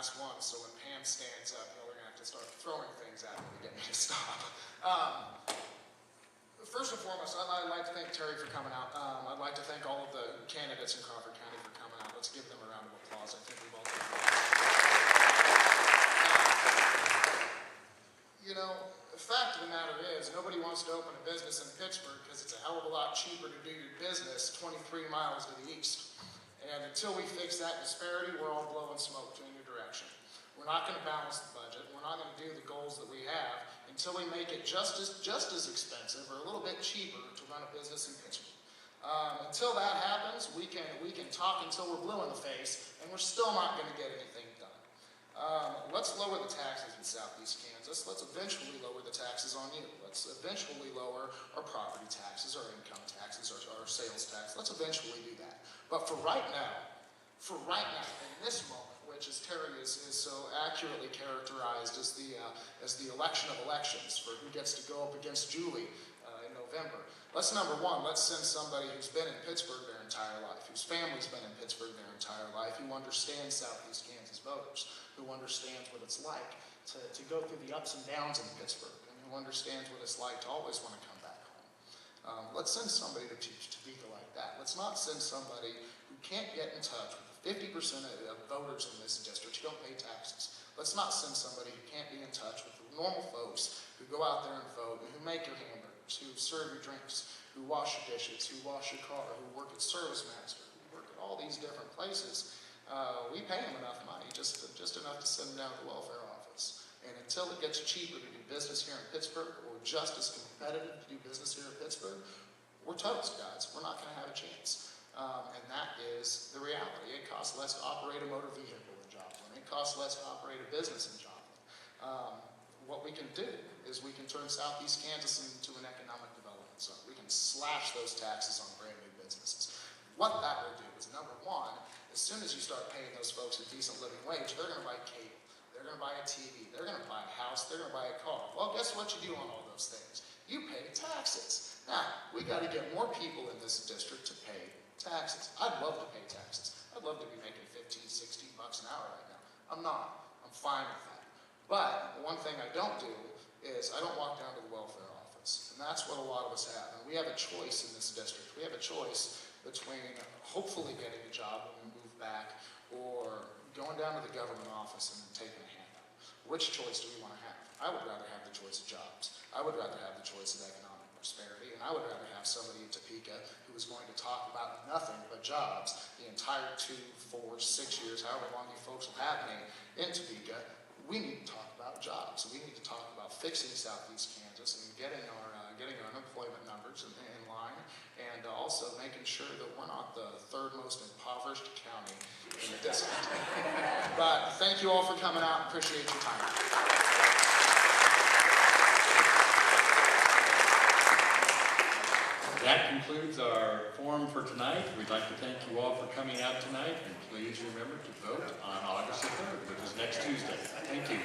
last one, so when Pam stands up, we're going to have to start throwing things at me to get me to stop. First and foremost, I'd like to thank Terry for coming out. I'd like to thank all of the candidates in Crawford County for coming out. Let's give them a round of applause. I think we've all done it. You know, the fact of the matter is, nobody wants to open a business in Pittsburgh because it's a hell of a lot cheaper to do your business 23 miles to the east. And until we fix that disparity, we're all blowing smoke in your direction. We're not going to balance the budget. We're not going to do the goals that we have until we make it just as expensive or a little bit cheaper to run a business in Pittsburgh. Until that happens, we can talk until we're blue in the face, and we're still not going to get anything done. Let's lower the taxes in Southeast Kansas. Let's eventually lower the taxes on you. Let's eventually lower our property taxes, our income taxes, our sales tax. Let's eventually do that. But for right now, in this moment, which as Terry is so accurately characterized as the election of elections for who gets to go up against Julie in November. Let's number one, let's send somebody who's been in Pittsburgh their entire life, whose family's been in Pittsburgh their entire life, who understands Southeast Kansas voters, who understands what it's like to go through the ups and downs in Pittsburgh, and who understands what it's like to always want to come back home. Let's send somebody to Topeka like that. Let's not send somebody who can't get in touch with 50% of voters in this district who don't pay taxes. Let's not send somebody who can't be in touch with the normal folks who go out there and vote, and who make your hamburgers, who serve your drinks, who wash your dishes, who wash your car, who work at Service Master, who work at all these different places. We pay them enough money, just enough to send them down to the welfare office. And until it gets cheaper to do business here in Pittsburgh, or just as competitive to do business here in Pittsburgh, we're toast, guys. We're not going to have a chance. And that is the reality. It costs less to operate a motor vehicle in Joplin. It costs less to operate a business in Joplin. What we can do is we can turn Southeast Kansas into an economic development zone. We can slash those taxes on brand new businesses. What that will do is, number one, as soon as you start paying those folks a decent living wage, they're going to buy cable. They're going to buy a TV. They're going to buy a house. They're going to buy a car. Well, guess what you do on all those things? You pay taxes. Now, we got to get more people in this district to pay taxes. I'd love to pay taxes. I'd love to be making 15, 16 bucks an hour right now. I'm not. I'm fine with that. But the one thing I don't do is I don't walk down to the welfare office. And that's what a lot of us have. And we have a choice in this district. We have a choice between hopefully getting a job when we move back, or going down to the government office and taking a handout. Which choice do we want to have? I would rather have the choice of jobs. I would rather have the choice of economic prosperity, and I would rather have somebody in Topeka who is going to talk about nothing but jobs the entire 2, 4, 6 years, however long you folks will have me in Topeka. We need to talk about jobs. We need to talk about fixing Southeast Kansas and getting our unemployment numbers in line, and also making sure that we're not the third most impoverished county in the district. But thank you all for coming out. Appreciate your time. That concludes our forum for tonight. We'd like to thank you all for coming out tonight, and please remember to vote on August the 3rd, which is next Tuesday. Thank you.